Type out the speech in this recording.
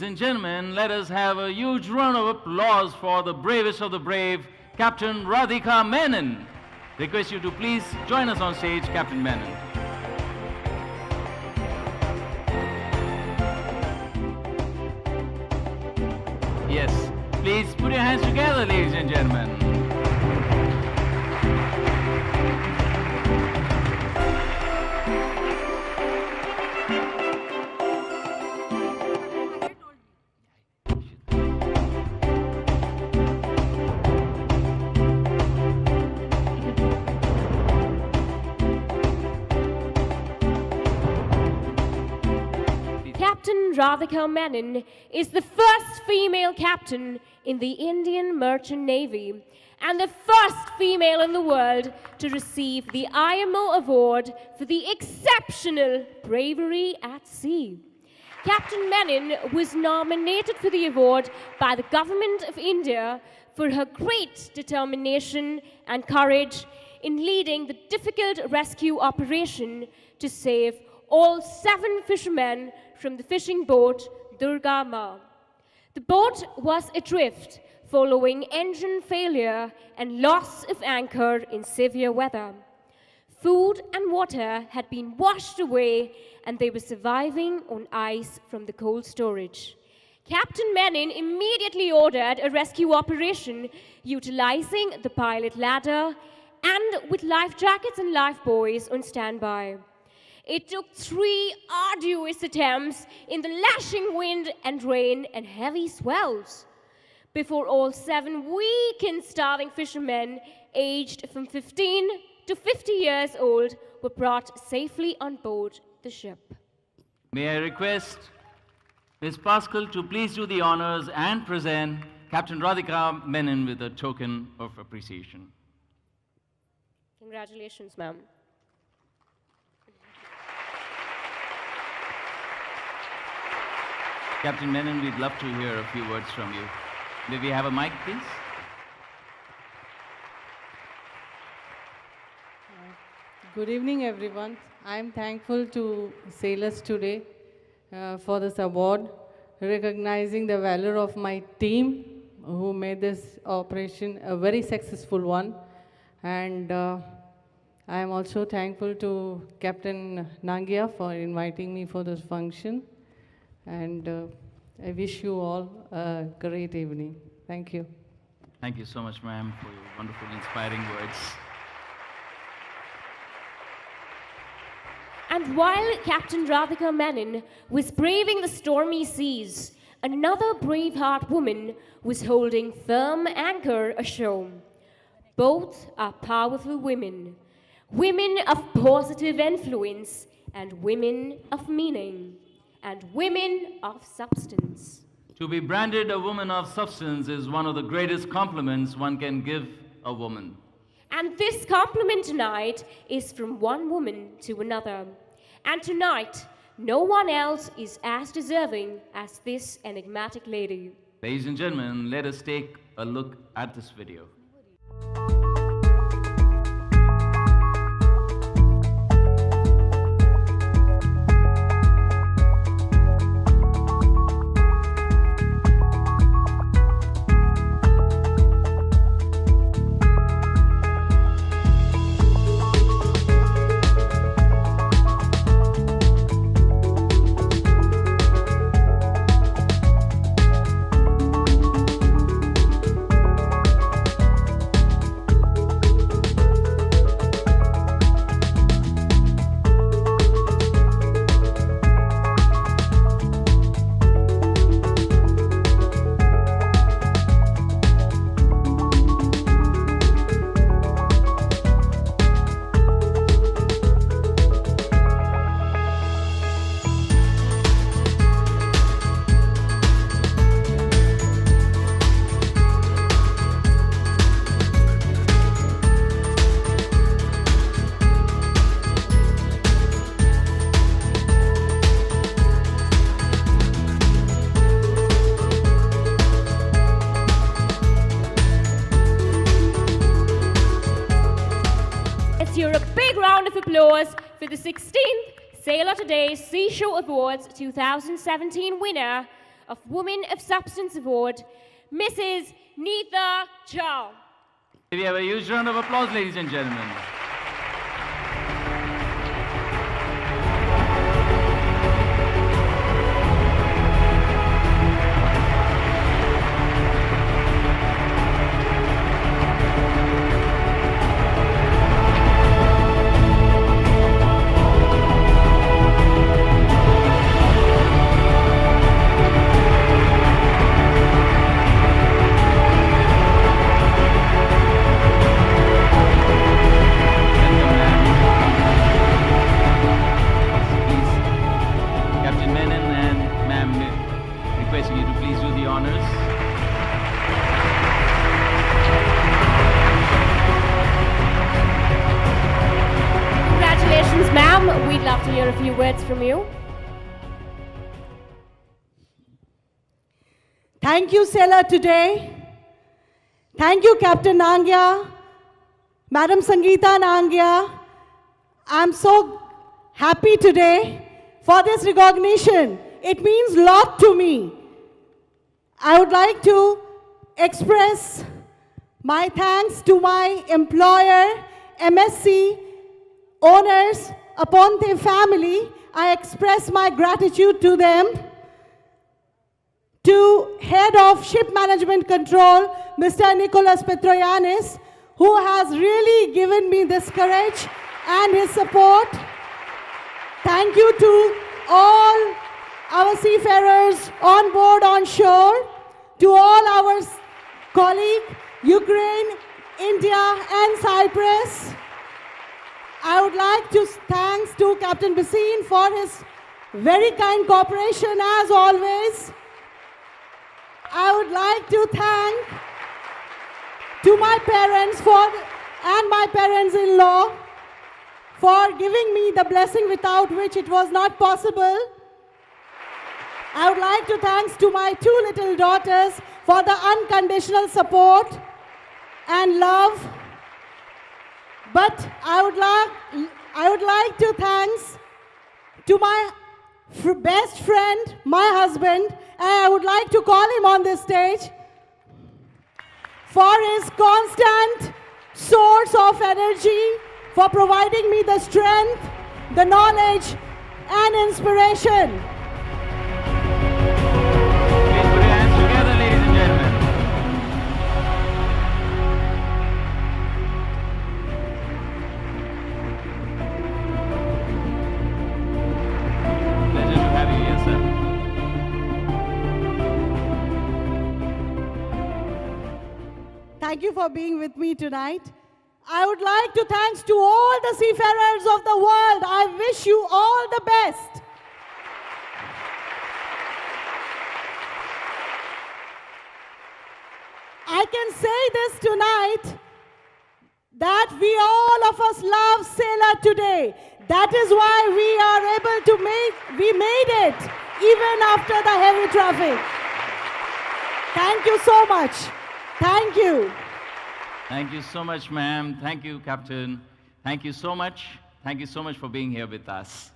and gentlemen, let us have a huge round of applause for the bravest of the brave, Captain Radhika Menon. Request you to please join us on stage, Captain Menon. Yes, please put your hands together, ladies and gentlemen. Captain Radhika Menon is the first female captain in the Indian Merchant Navy and the first female in the world to receive the IMO Award for the exceptional bravery at sea. Captain Menon was nominated for the award by the Government of India for her great determination and courage in leading the difficult rescue operation to save all 7 fishermen from the fishing boat Durga Ma. The boat was adrift following engine failure and loss of anchor in severe weather. Food and water had been washed away and they were surviving on ice from the cold storage. Captain Menon immediately ordered a rescue operation utilizing the pilot ladder and with life jackets and lifebuoys on standby. It took 3 arduous attempts in the lashing wind and rain and heavy swells before all 7 weak and starving fishermen aged from 15 to 50 years old were brought safely on board the ship. May I request Ms. Pascal to please do the honors and present Captain Radhika Menon with a token of appreciation. Congratulations, ma'am. Captain Menon, we'd love to hear a few words from you. May we have a mic, please? Good evening, everyone. I'm thankful to sailors today for this award, recognizing the valor of my team who made this operation a very successful one. And I am also thankful to Captain Nangia for inviting me for this function. And I wish you all a great evening. Thank you. Thank you so much, ma'am, for your wonderful, inspiring words. And while Captain Radhika Menon was braving the stormy seas, another braveheart woman was holding firm anchor ashore. Both are powerful women, women of positive influence and women of meaning, and women of substance. To be branded a woman of substance is one of the greatest compliments one can give a woman. And this compliment tonight is from one woman to another. And tonight, no one else is as deserving as this enigmatic lady. Ladies and gentlemen, let us take a look at this video. applause for the 16th Sailor Today Seashore Awards 2017 winner of Women of Substance Award, Mrs. Nita Chow. We have a huge round of applause, ladies and gentlemen. Requesting you to please do the honors. Congratulations, ma'am. We'd love to hear a few words from you. Thank you, Sailor, today. Thank you, Captain Nangya, Madam Sangeeta Nangya. I'm so happy today for this recognition. It means a lot to me. I would like to express my thanks to my employer, MSC, owners, Aponte family. I express my gratitude to them. To Head of Ship Management Control, Mr. Nicholas Petroyanis, who has really given me this courage and his support. Thank you to all our seafarers on board, on shore, to all our colleagues, Ukraine, India, and Cyprus. I would like to thanks to Captain Basin for his very kind cooperation as always. I would like to thank to my parents and my parents-in-law for giving me the blessing without which it was not possible. I would like to thanks to my two little daughters for the unconditional support and love. But I would like to thanks to my best friend, my husband, and I would like to call him on this stage for his constant source of energy, for providing me the strength, the knowledge, and inspiration. Please put your hands together, ladies and gentlemen. Pleasure to have you here, sir. Thank you for being with me tonight. I would like to thanks to all the seafarers of the world. I wish you all the best. I can say this tonight that we all of us love Sailor today. That is why we are able to we made it even after the heavy traffic. Thank you so much. Thank you. Thank you so much, ma'am. Thank you, Captain. Thank you so much. Thank you so much for being here with us.